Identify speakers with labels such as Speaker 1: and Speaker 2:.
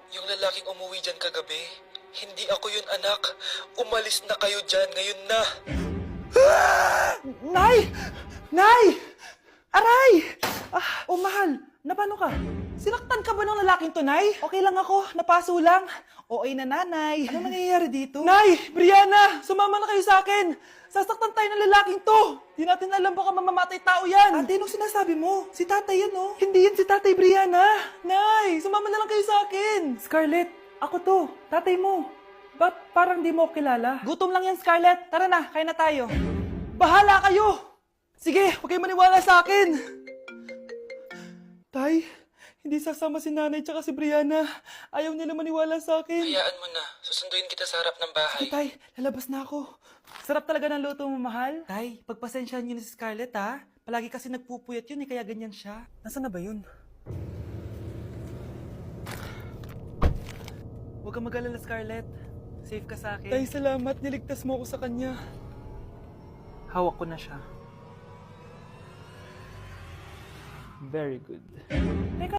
Speaker 1: Yung lalaking umuwi dyan kagabi, hindi ako yun, anak. Umalis na kayo dyan ngayon na.
Speaker 2: Nay! Nay! Aray! Mahal, napano ka? Sinaktan ka ba ng lalaking to, Nay? Okay lang ako, napaso lang. Okay na, nanay. Anong nangyayari dito? Nay! Brianna! Sumama na kayo sa akin! Sasaktan tayo ng lalaking to! Di natin alam baka mamamatay tao yan! Ate, anong sinasabi mo? Si tatay yan, oh. Hindi yan si tatay, Brianna! Nay! Sumama na lang kayo sa akin! Scarlett, ako to. Tatay mo. Ba't parang di mo ako kilala? Gutom lang yan, Scarlett. Tara na, kain na tayo. Bahala kayo! Sige, huwag kayo maniwala sa akin! Tay, hindi sasama si nanay tsaka si Brianna. Ayaw nila maniwala sa akin.
Speaker 1: Hayaan mo na. Susunduin kita sa harap ng bahay.
Speaker 2: Sige, Tay, lalabas na ako. Sarap talaga ng luto mo, mahal. Tay, pagpasensyahan niyo na si Scarlett, ha? Palagi kasi nagpupuyat yun, kaya ganyan siya. Nasaan na ba yun? Huwag kang mag-alala, Scarlett. Safe ka sa akin. Tay, salamat. Niligtas mo ako sa kanya. Hawak ko na siya. Very good. Teka